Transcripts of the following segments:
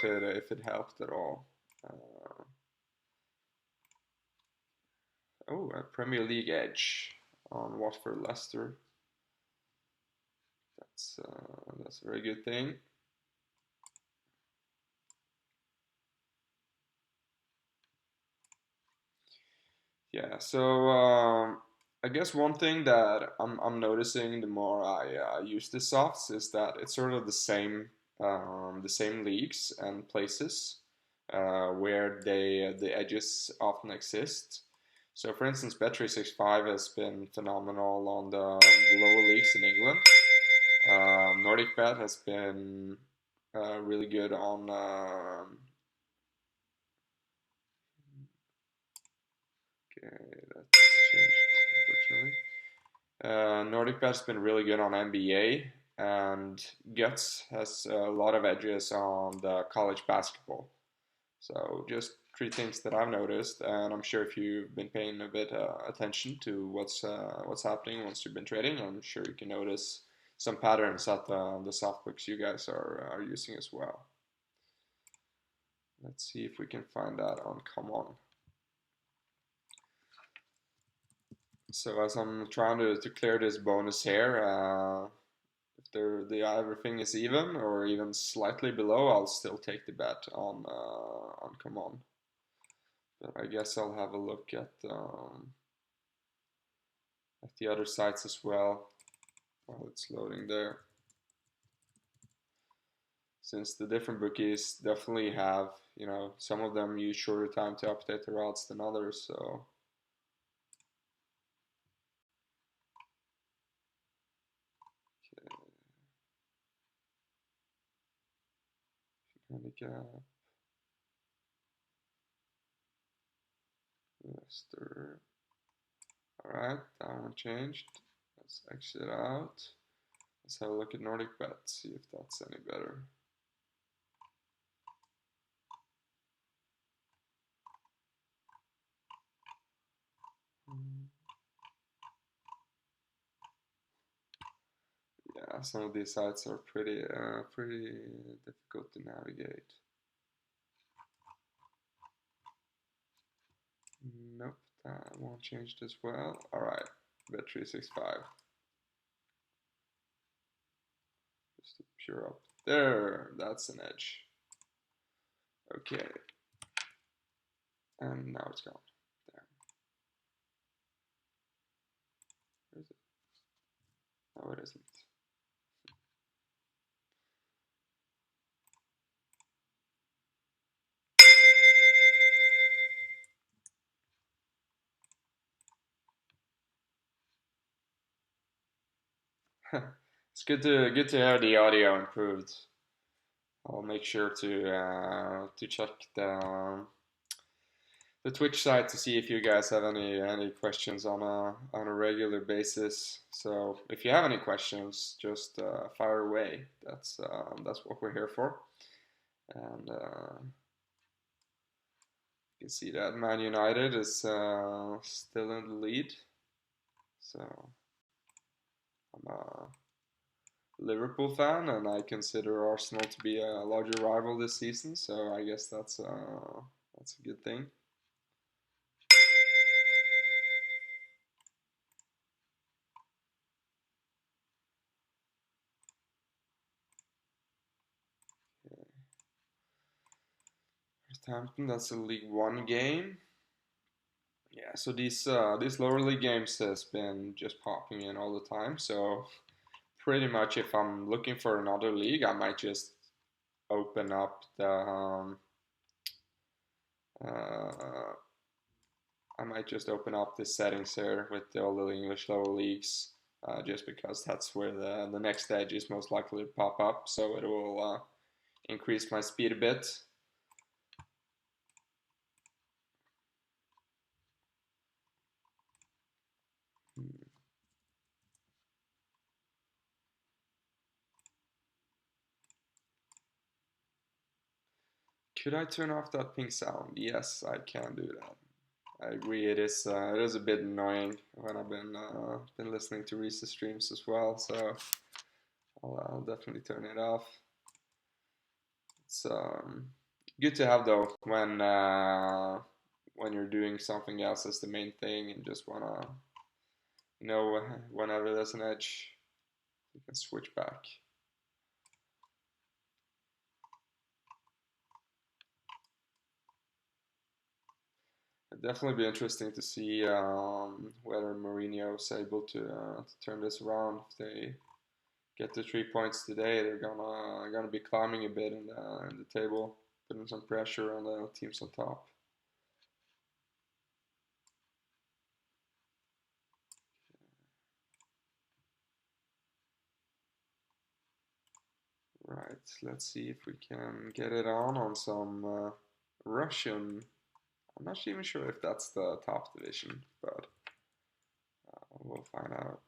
if it helped at all. Oh, a Premier League edge on Watford Leicester. That's a very good thing. Yeah, so I guess one thing that I'm noticing the more I use the softs is that it's sort of the same leagues and places where the edges often exist. So, for instance, Bet365 has been phenomenal on the lower leagues in England. Nordic Bet has been really good on. Okay, that's changed, unfortunately. Nordic Bet has been really good on NBA, and Guts has a lot of edges on the college basketball. So just three things that I've noticed, and I'm sure if you've been paying a bit attention to what's happening once you've been trading, I'm sure you can notice some patterns at the softbooks you guys are using as well. Let's see if we can find that on Come On. So as I'm trying to clear this bonus here, if everything is even or even slightly below, I'll still take the bet on Come On. But I guess I'll have a look at the other sites as well while it's loading there. Since the different bookies definitely have, some of them use shorter time to update their odds than others, so. Handicap. Leicester. Alright, that one changed. Let's exit out. Let's have a look at Nordic Bet, see if that's any better. Yeah, some of these sites are pretty difficult to navigate. Nope, that one changed as well. Alright, Bet365. Just to pure up. There, that's an edge. Okay. And now it's gone. There. Where is it? No, it isn't. It's good to hear the audio improved. I'll make sure to check the Twitch site to see if you guys have any questions on a regular basis. So if you have any questions, just fire away. That's what we're here for. And you can see that Man United is still in the lead. So I'm a Liverpool fan, and I consider Arsenal to be a larger rival this season. So I guess that's a good thing. Southampton, that's a League One game. Yeah, so these lower league games has been just popping in all the time. So pretty much, if I'm looking for another league, I might just open up the settings here with all the English lower leagues, just because that's where the next edge is most likely to pop up. So it will increase my speed a bit. Could I turn off that ping sound? Yes, I can do that. I agree. It is a bit annoying when I've been listening to Reese's streams as well. So I'll definitely turn it off. It's good to have though when you're doing something else as the main thing and just wanna, you know, whenever there's an edge, you can switch back. It'd definitely be interesting to see whether Mourinho is able to turn this around. If they get the 3 points today, they're gonna be climbing a bit in the table, putting some pressure on the teams on top. Right, let's see if we can get it on some Russian. I'm not even sure if that's the top division, but we'll find out.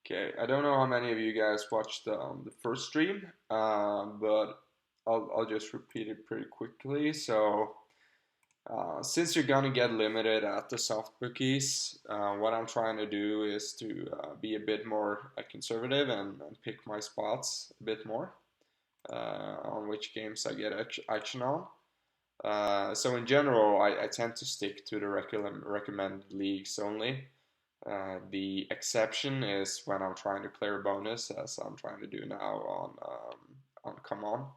Okay, I don't know how many of you guys watched the first stream, but I'll just repeat it pretty quickly. So, since you're gonna get limited at the soft bookies, what I'm trying to do is to be a bit more conservative and pick my spots a bit more on which games I get action on. So in general, I tend to stick to the recommended leagues only. The exception is when I'm trying to clear a bonus, as I'm trying to do now on Come On.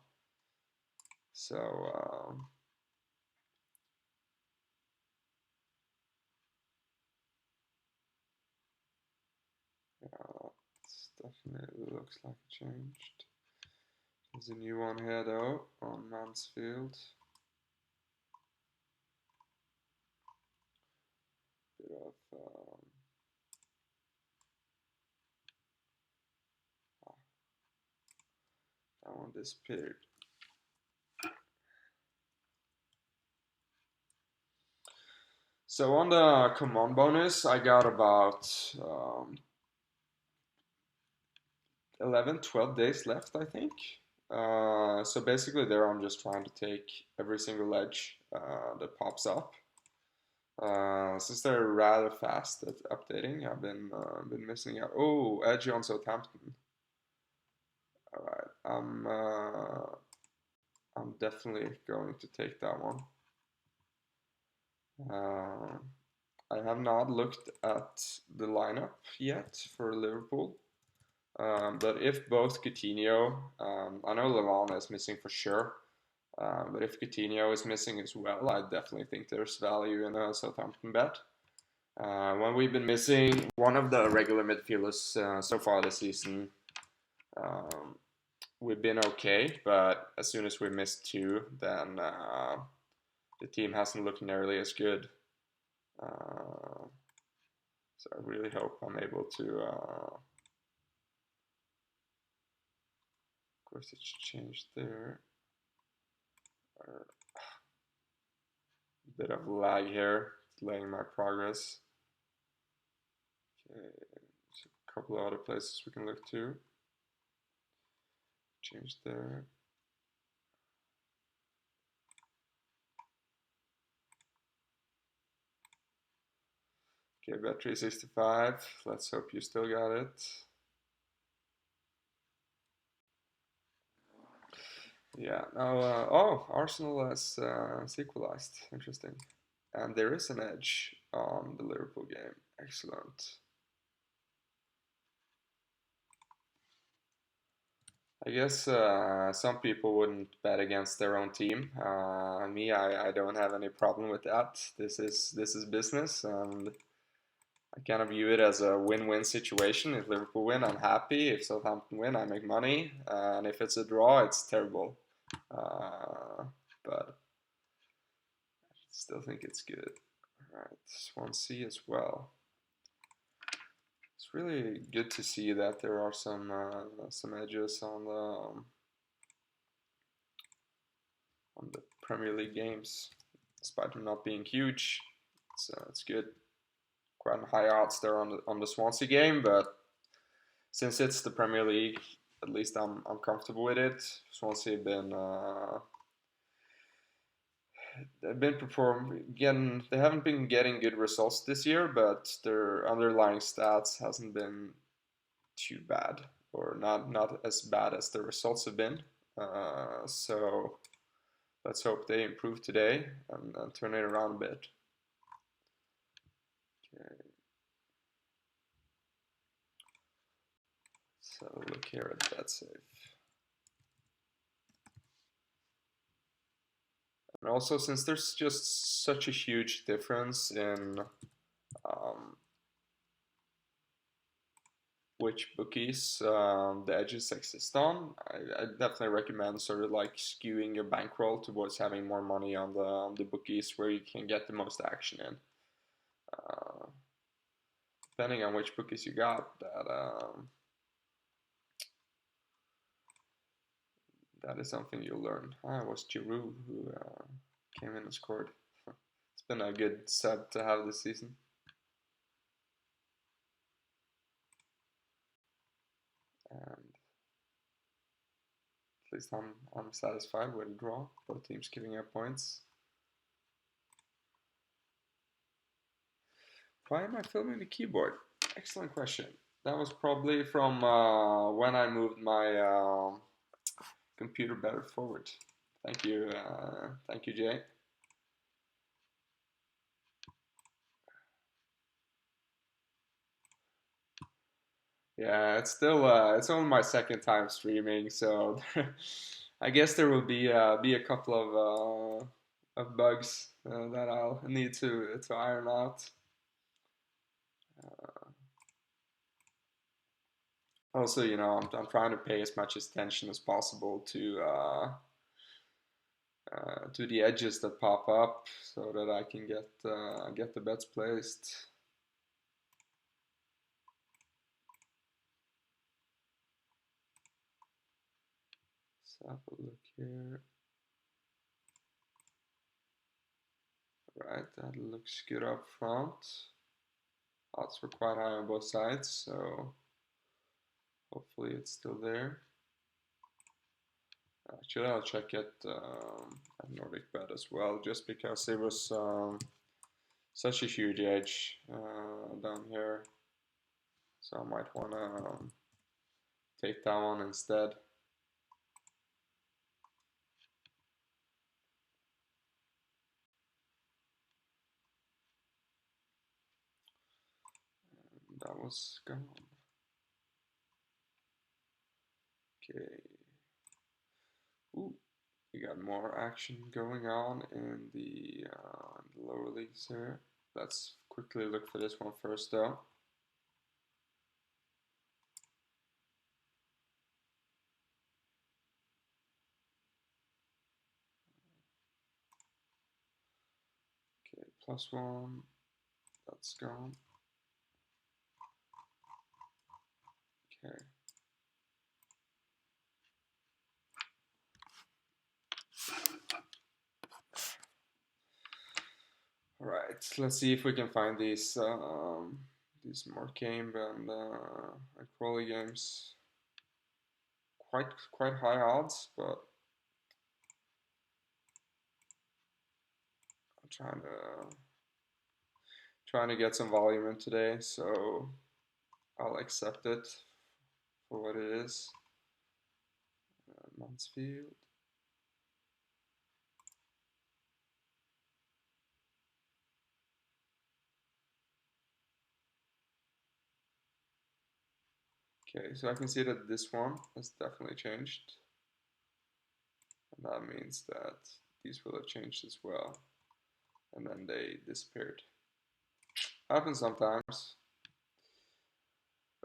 So yeah, it definitely looks like it changed. There's a new one here though on Mansfield. Bit of that one disappeared. So on the Come On bonus, I got about 11, 12 days left, I think. So basically there I'm just trying to take every single edge that pops up. Since they're rather fast at updating, I've been missing out. Oh, edge on Southampton. All right, I'm definitely going to take that one. I have not looked at the lineup yet for Liverpool. But if both Coutinho, I know Lallana is missing for sure, but if Coutinho is missing as well, I definitely think there's value in a Southampton bet. When we've been missing one of the regular midfielders so far this season, we've been okay, but as soon as we missed two, then the team hasn't looked nearly as good. So I really hope I'm able to. Of course, it should change there. Bit of lag here, delaying my progress. Okay, there's a couple of other places we can look to. Change there. Okay, battery 65. Let's hope you still got it. Yeah, now, oh, Arsenal has equalized. Interesting. And there is an edge on the Liverpool game. Excellent. I guess some people wouldn't bet against their own team. Me, I don't have any problem with that. This is business, and I kind of view it as a win-win situation. If Liverpool win, I'm happy. If Southampton win, I make money. And if it's a draw, it's terrible. But I still think it's good. All right, Swansea as well. It's really good to see that there are some edges on the Premier League games, despite them not being huge. It's good. Quite high odds there on the Swansea game, but since it's the Premier League, at least I'm comfortable with it. Swansea have been they've been they haven't been getting good results this year, but their underlying stats hasn't been too bad, or not as bad as the results have been. So let's hope they improve today and turn it around a bit. Okay. So look here at that safe. And also, since there's just such a huge difference in which bookies the edges exist on, I definitely recommend sort of like skewing your bankroll towards having more money on the bookies where you can get the most action in. Depending on which bookies you got, that is something you'll learn. It was Giroud who came in and scored. It's been a good sub to have this season. And at least I'm satisfied with a draw. Both teams giving up points. Why am I filming the keyboard? Excellent question. That was probably from when I moved my computer better forward. Thank you, Jay. Yeah, it's still it's only my second time streaming, so I guess there will be a couple of bugs that I'll need to iron out. Also, you know, I'm trying to pay as much attention as possible to the edges that pop up, so that I can get the bets placed. Let's have a look here. Right, that looks good up front. Odds were quite high on both sides, so hopefully it's still there. Actually, I'll check at Nordic Bet as well, just because it was such a huge edge down here. So I might want to take that one instead. And that was gone. Okay. Ooh, we got more action going on in the lower leagues here. Let's quickly look for this one first, though. Okay, +1. That's gone. Okay. All right, let's see if we can find these more game and quality games. Quite high odds, but I'm trying to get some volume in today, so I'll accept it for what it is. Mansfield. Okay, so I can see that this one has definitely changed. And that means that these will have changed as well. And then they disappeared. Happens sometimes.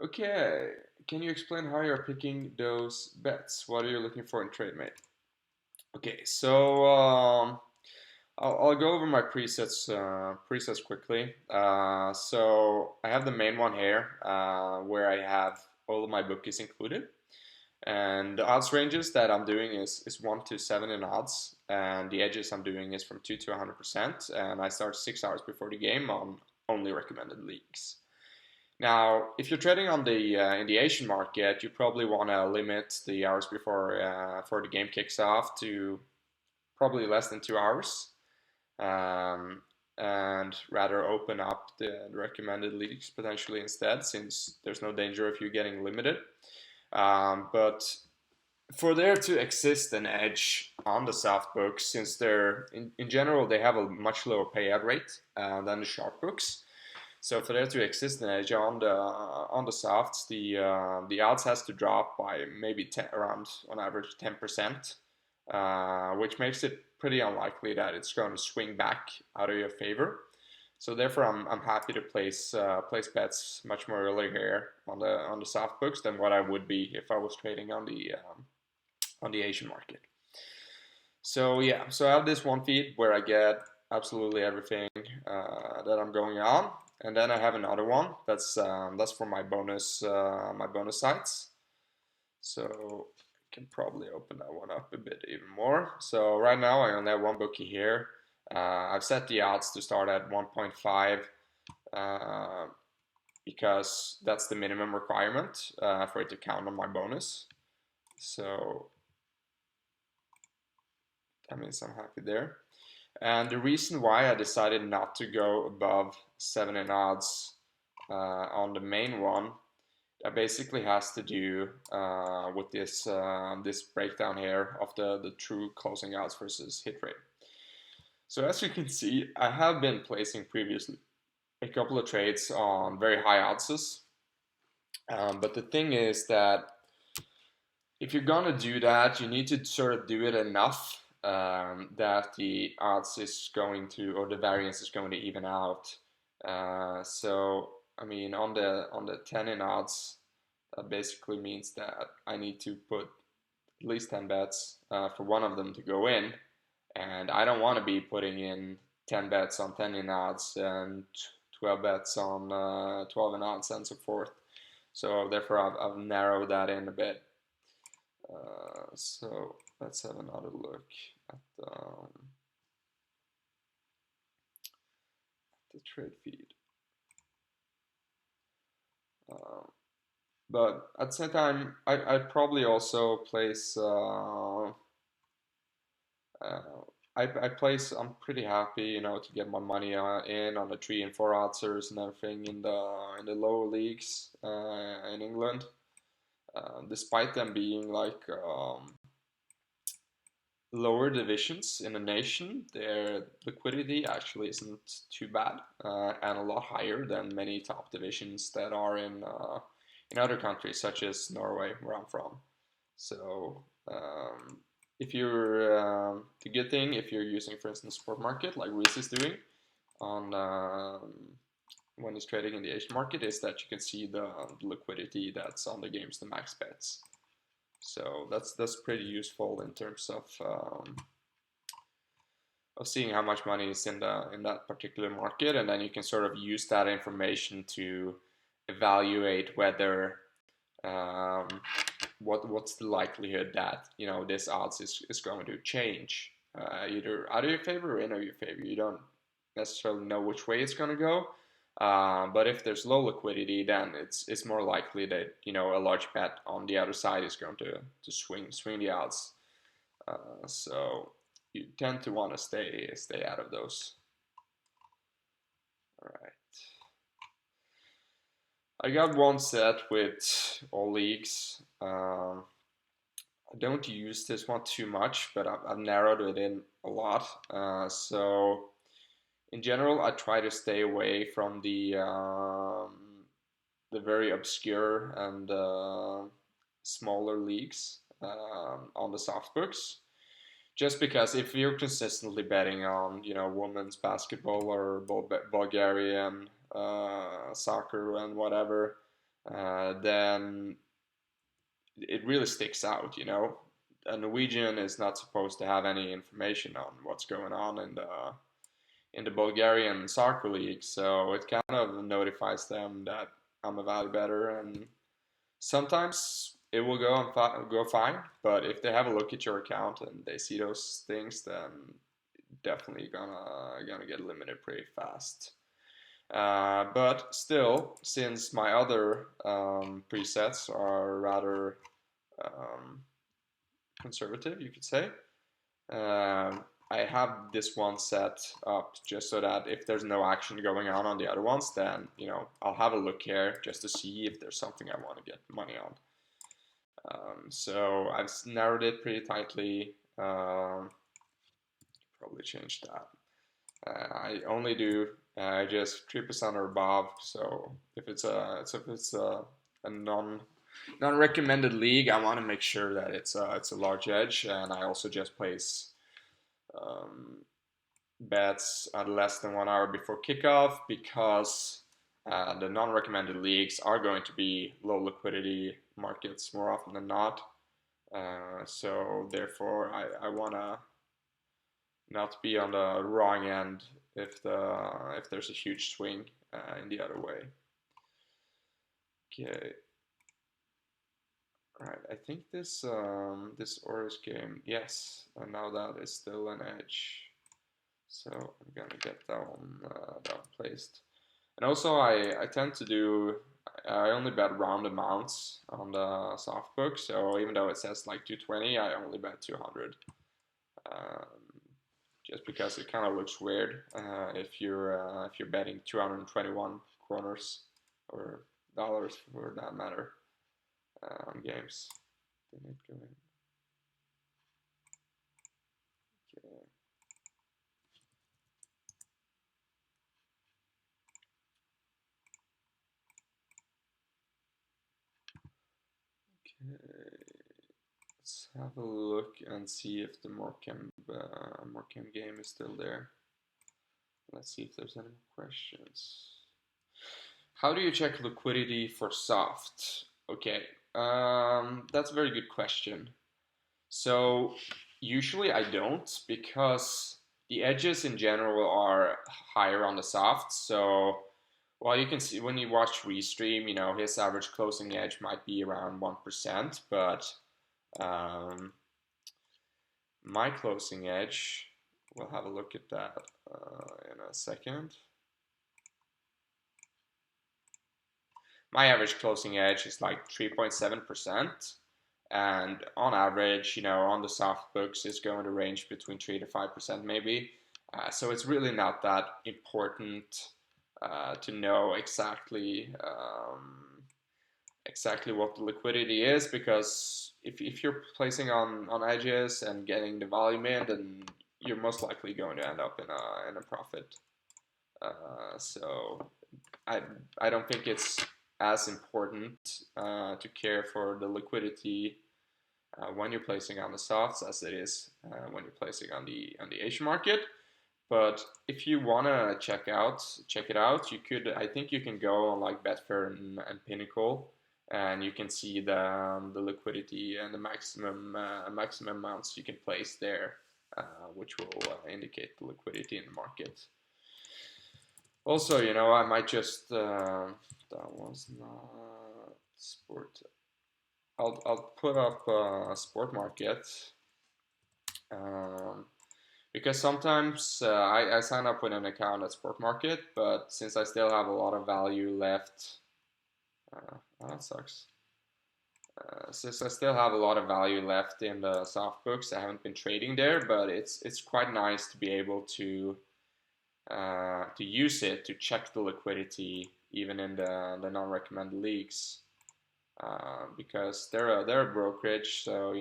Okay, can you explain how you're picking those bets? What are you looking for in Trademate? Okay, so I'll go over my presets quickly. So I have the main one here where I have all of my bookies included. And the odds ranges that I'm doing is 1 to 7 in odds. And the edges I'm doing is from 2 to 100%. And I start 6 hours before the game on only recommended leagues. Now, if you're trading on the in the Asian market, you probably want to limit the hours before the game kicks off to probably less than 2 hours, um, and rather open up the recommended leagues potentially instead, since there's no danger of you getting limited. But for there to exist an edge on the soft books, since they're in general they have a much lower payout rate than the sharp books. So for there to exist an edge on the softs, the odds has to drop by maybe 10, around on average 10%, which makes it pretty unlikely that it's going to swing back out of your favor. So therefore, I'm happy to place bets much more early here on the soft books than what I would be if I was trading on the Asian market. So yeah, so I have this one feed where I get absolutely everything that I'm going on, and then I have another one that's for my bonus sites. So I can probably open that one up a bit even more. So right now I only have one bookie here. I've set the odds to start at 1.5 because that's the minimum requirement for it to count on my bonus. So that means I'm happy there. And the reason why I decided not to go above 7 in odds on the main one, that basically has to do with this this breakdown here of the true closing odds versus hit rate. So as you can see, I have been placing previously a couple of trades on very high oddses, but the thing is that if you're gonna do that, you need to sort of do it enough that the odds is going to, or the variance is going to even out. So I mean, on the 10 in odds, that basically means that I need to put at least 10 bets for one of them to go in, and I don't want to be putting in 10 bets on 10 in odds and 12 bets on 12 in odds and so forth. So therefore I've narrowed that in a bit. So let's have another look at the trade feed. But at the same time, I'd probably also place. I'm pretty happy, you know, to get my money in on the 3 and 4 oddsers and everything in the lower leagues in England, despite them being like lower divisions in the nation. Their liquidity actually isn't too bad, and a lot higher than many top divisions that are in other countries, such as Norway, where I'm from. So if you're the good thing, if you're using, for instance, sport market like Reese is doing on when he's trading in the Asian market, is that you can see the liquidity that's on the games, the max bets. So that's pretty useful in terms of seeing how much money is in that particular market, and then you can sort of use that information to evaluate whether what's the likelihood that, you know, this odds is going to change either out of your favor or in your favor. You don't necessarily know which way it's going to go. But if there's low liquidity, then it's more likely that, you know, a large bet on the other side is going to swing the odds. So you tend to want to stay out of those. All right. I got one set with all leagues. I don't use this one too much, but I've narrowed it in a lot. So in general, I try to stay away from the very obscure and smaller leagues on the soft books. Just because if you're consistently betting on, you know, women's basketball or Bulgarian soccer and whatever, then it really sticks out, you know. A Norwegian is not supposed to have any information on what's going on in the Bulgarian soccer league, so it kind of notifies them that I'm a value bettor, and sometimes it will go fine. But if they have a look at your account and they see those things, then definitely gonna get limited pretty fast. But still, since my other presets are rather conservative, you could say, I have this one set up just so that if there's no action going on the other ones, then I'll have a look here just to see if there's something I want to get money on. So I've narrowed it pretty tightly. Probably change that. I only do just 3% or above. So if it's a non-recommended league, I want to make sure that it's a large edge, and I also just place bets at less than 1 hour before kickoff, because the non-recommended leagues are going to be low liquidity markets more often than not. So therefore, I want to not be on the wrong end if there's a huge swing in the other way. Okay. All right. I think this Oris game, yes, and now that is still an edge. So I'm gonna get that one placed. And also I tend to do, I only bet round amounts on the soft book. So even though it says like 220, I only bet 200. Just because it kind of looks weird if you're betting 221 kroners or dollars for that matter on games. Didn't it go in? Okay. Let's have a look and see if the Morecambe game is still there. Let's see if there's any more questions. How do you check liquidity for soft? Okay, that's a very good question. So usually I don't, because the edges in general are higher on the soft. So well, you can see when you watch Restream, his average closing edge might be around 1%, but my closing edge, we'll have a look at that in a second. My average closing edge is like 3.7%, and on average, on the soft books, it's going to range between 3 to 5% maybe. So it's really not that important to know exactly what the liquidity is, because if you're placing on edges and getting the volume in, then you're most likely going to end up in a profit. So I don't think it's as important to care for the liquidity when you're placing on the softs as it is when you're placing on the Asian market. But if you want to check it out, I think you can go on like Bettor and Pinnacle, and you can see the liquidity and the maximum amounts you can place there, which will indicate the liquidity in the market. Also, I might just that was not sport. I'll put up sport market, because sometimes I sign up with an account at sport market, but since I still have a lot of value left, that sucks. Since I still have a lot of value left in the soft books, I haven't been trading there, but it's quite nice to be able to use it to check the liquidity even in the non-recommended leagues, because they're a brokerage, so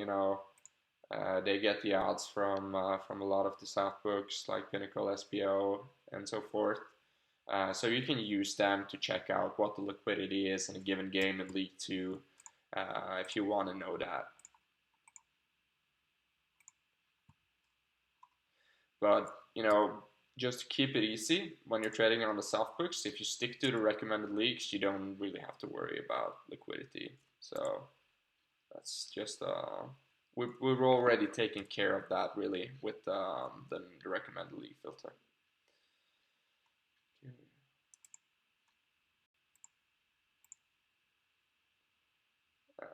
they get the odds from a lot of the soft books like Pinnacle, SPO, and so forth. So you can use them to check out what the liquidity is in a given game in League 2 if you want to know that. But just to keep it easy when you're trading on the soft books, if you stick to the recommended leagues, you don't really have to worry about liquidity. So that's just we're already taking care of that really with the recommended league filter.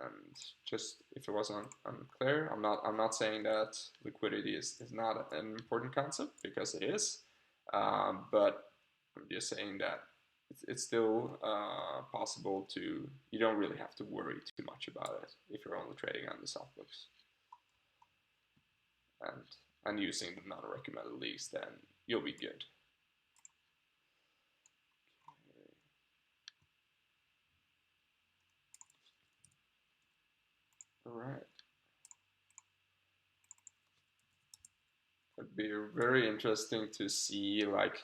And just if it wasn't unclear, I'm not saying that liquidity is not an important concept, because it is, but I'm just saying that it's still possible to, you don't really have to worry too much about it if you're only trading on the soft books and using the non-recommended leagues, then you'll be good. All right. It'd be very interesting to see like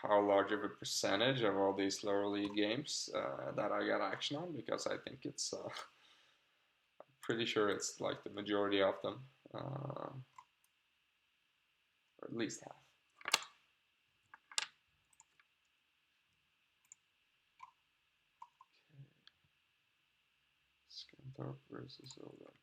how large of a percentage of all these lower league games that I got action on, because I think it's pretty sure it's like the majority of them, or at least half. Scunthorpe versus Oldham.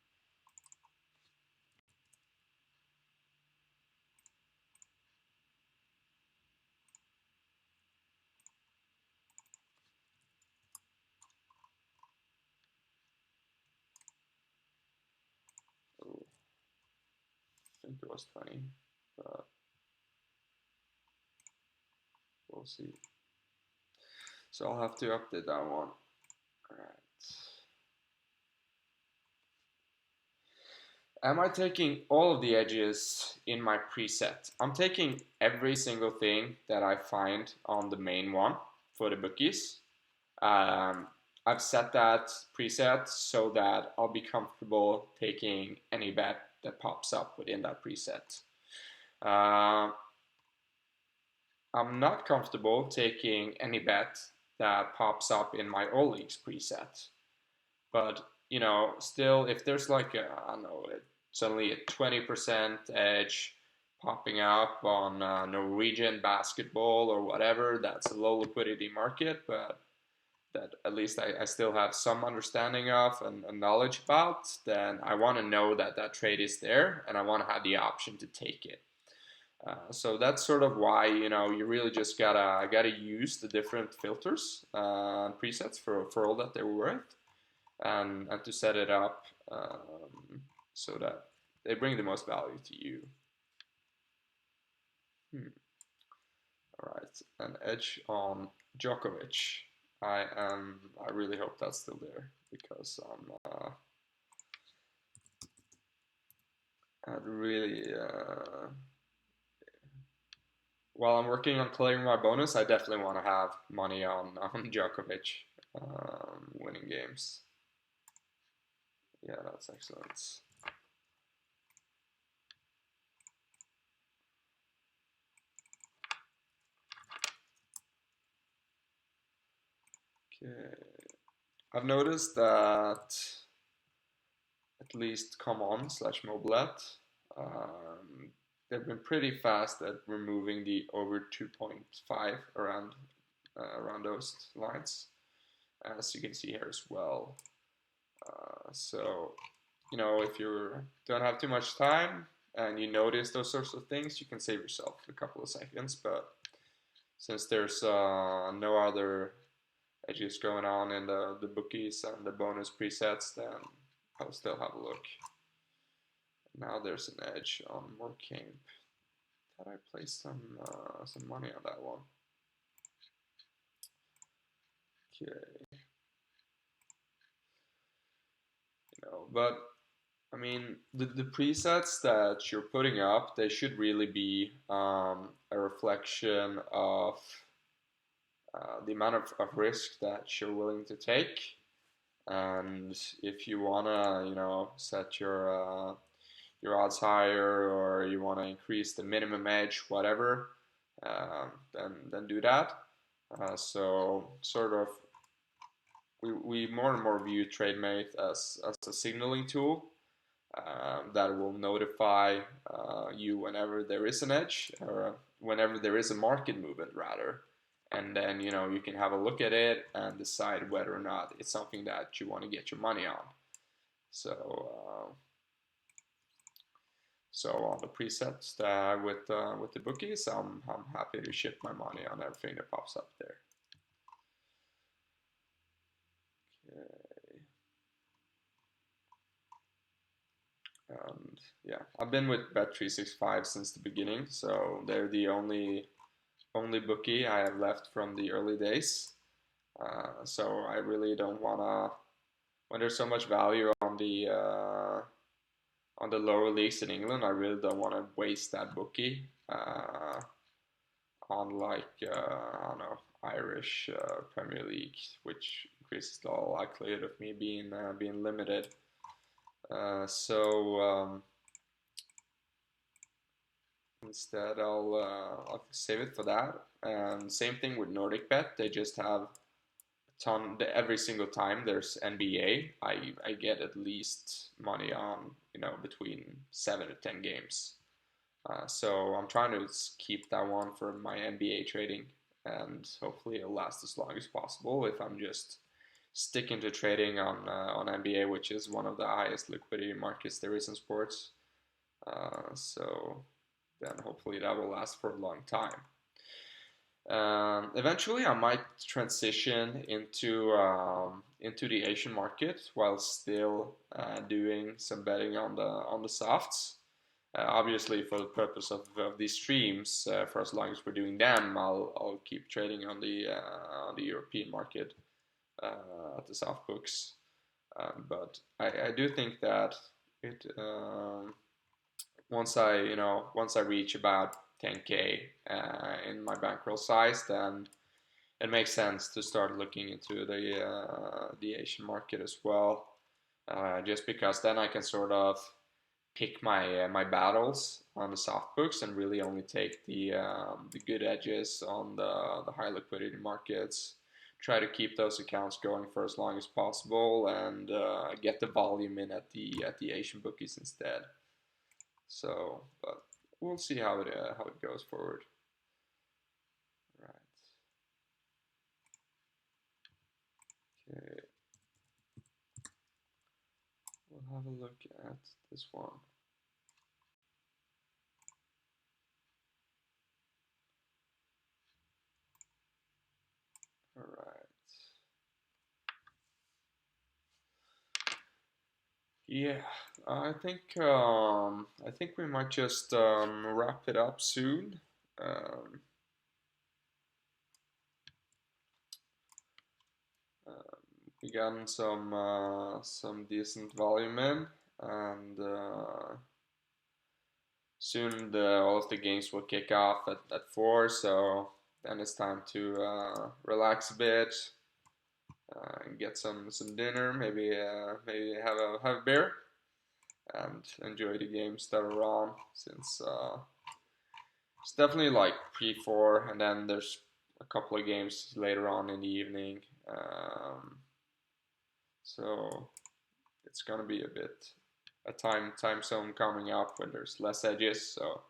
Oh, I think it was 20, but we'll see. So I'll have to update that one. All right. Am I taking all of the edges in my preset? I'm taking every single thing that I find on the main one for the bookies. I've set that preset so that I'll be comfortable taking any bet that pops up within that preset. I'm not comfortable taking any bet that pops up in my all leagues preset. But, you know, still, if there's like a, I don't know, suddenly a 20% edge popping up on Norwegian basketball or whatever, that's a low liquidity market, but that at least I still have some understanding of and knowledge about, then I want to know that that trade is there and I want to have the option to take it. So that's sort of why, you know, you really just gotta use the different filters and presets for all that they're worth, and to set it up so that they bring the most value to you. All right, an edge on Djokovic. I really hope that's still there, because I'd really while I'm working on clearing my bonus, I definitely want to have money on Djokovic winning games. Yeah, that's excellent. Okay, I've noticed that at least Come On slash Mobilet, they've been pretty fast at removing the over 2.5 around those lines, as you can see here as well. So, you know, if you don't have too much time and you notice those sorts of things, you can save yourself a couple of seconds. But since there's no other edges going on in the bookies and the bonus presets, then I'll still have a look. Now there's an edge on Morecambe. Thought I placed some money on that one. Okay. You know, but I mean, the presets that you're putting up, they should really be a reflection of the amount of risk that you're willing to take. And if you wanna, you know, set your odds higher, or you wanna increase the minimum edge, whatever, then do that. So sort of, we more and more view Trademate as a signaling tool that will notify you whenever there is an edge, or whenever there is a market movement rather, and then, you know, you can have a look at it and decide whether or not it's something that you want to get your money on. So so on the presets with the bookies, I'm happy to ship my money on everything that pops up there. Okay. And yeah, I've been with Bet365 since the beginning, so they're the only only bookie I have left from the early days. So I really don't wanna, when there's so much value on the lower leagues in England, I really don't want to waste that bookie on like I don't know, Irish Premier League, which increases the likelihood of me being limited. So instead, I'll save it for that. And same thing with Nordic Bet. They just have ton every single time there's NBA. I get at least money on between 7 to 10 games. So I'm trying to keep that one for my NBA trading, and hopefully it'll last as long as possible if I'm just sticking to trading on NBA, which is one of the highest liquidity markets there is in sports. So then hopefully that will last for a long time. Eventually, I might transition into the Asian market while still doing some betting on the softs. Obviously, for the purpose of these streams, for as long as we're doing them, I'll keep trading on the European market at the soft books. But I do think that it once I reach about 10K in my bankroll size, then it makes sense to start looking into the Asian market as well. Just because then I can sort of pick my battles on the soft books and really only take the good edges on the high liquidity markets. Try to keep those accounts going for as long as possible and get the volume in at the Asian bookies instead. So, but we'll see how it goes forward. Right. Okay. We'll have a look at this one. All right. Yeah, I think we might just wrap it up soon. Um, we gotten some decent volume in, and soon all of the games will kick off at 4. So then it's time to relax a bit, and get some dinner, maybe have a beer and enjoy the games that are on, since it's definitely like pre-4, and then there's a couple of games later on in the evening. So it's gonna be a time zone coming up when there's less edges. So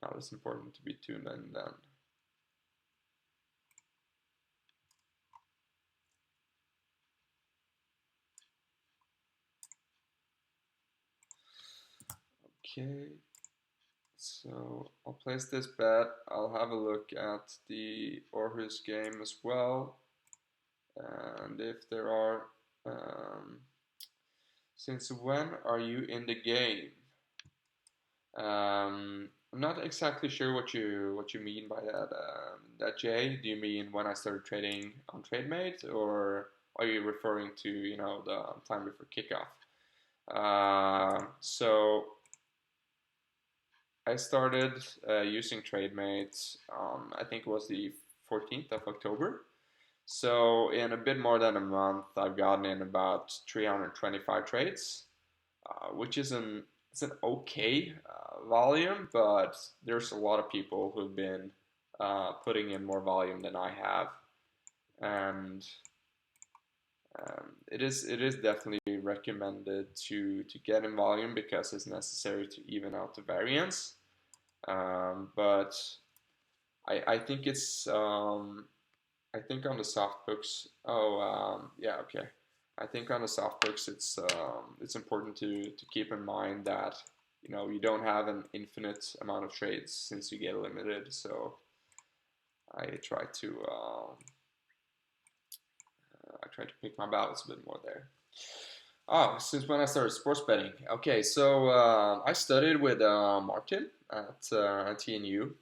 now it's important to be tuned in then. Okay, so I'll place this bet. I'll have a look at the Aarhus game as well, and if there are. Since when are you in the game? I'm not exactly sure what you mean by that Jay. Do you mean when I started trading on Trademate, or are you referring to the time before kickoff? So I started using Trademate. I think it was the 14th of October. So in a bit more than a month, I've gotten in about 325 trades, which it's an okay volume, but there's a lot of people who've been putting in more volume than I have, and it is definitely recommended to get in volume because it's necessary to even out the variance. But I think I think on the soft books. Oh, yeah, okay. I think on the soft books, it's important to keep in mind that you don't have an infinite amount of trades since you get limited. So I try to pick my battles a bit more there. Oh, since when I started sports betting? Okay, so I studied with Martin at TNU,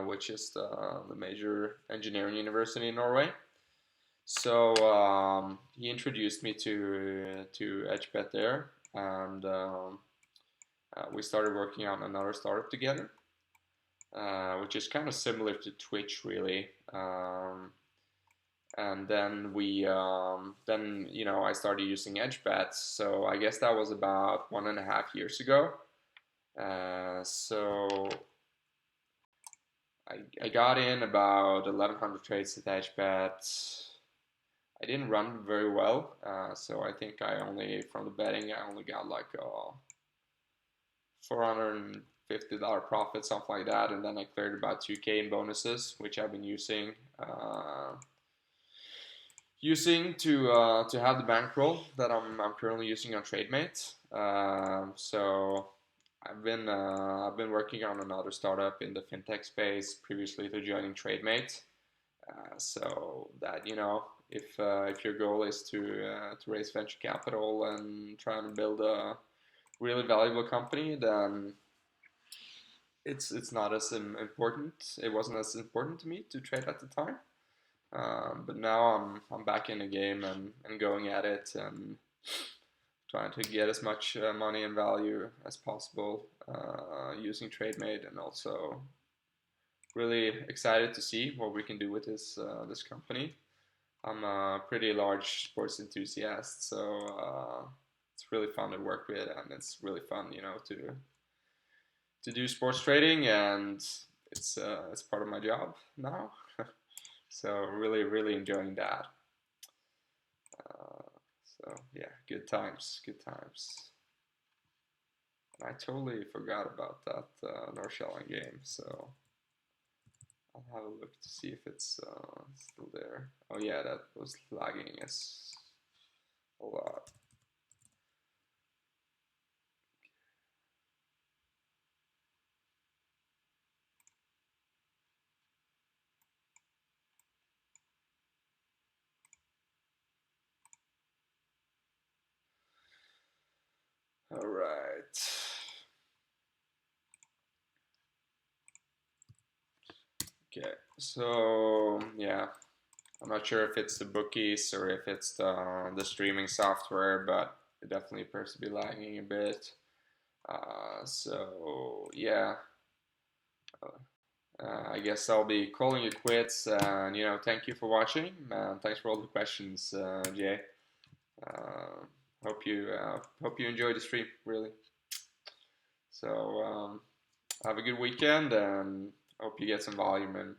which is the major engineering university in Norway. So he introduced me to EdgeBet there, and we started working on another startup together, which is kind of similar to Twitch, really. And then I started using EdgeBet. So I guess that was about 1.5 years ago. So I got in about 1,100 trades at EdgeBet. I didn't run very well, so I think from the betting, I only got like $450 profit, something like that, and then I cleared about 2K in bonuses, which I've been using to have the bankroll that I'm currently using on Trademate. So I've been working on another startup in the fintech space previously to joining Trademate. So that if your goal is to raise venture capital and try and build a really valuable company, then it's not as important. It wasn't as important to me to trade at the time. But now I'm back in the game and going at it and trying to get as much money and value as possible using Trademate, and also really excited to see what we can do with this company. I'm a pretty large sports enthusiast, so it's really fun to work with, and it's really fun, to do sports trading, and it's part of my job now. So really, really enjoying that. Uh, so yeah, good times, good times. And I totally forgot about that Nordsjælland game, so I'll have a look to see if it's still there. Oh yeah, that was lagging us a lot. All right. Okay, so yeah, I'm not sure if it's the bookies or if it's the streaming software, but it definitely appears to be lagging a bit. So yeah, I guess I'll be calling it quits. And thank you for watching. Thanks for all the questions, Jay. Uh, hope you enjoyed the stream, really. So have a good weekend, and hope you get some volume in.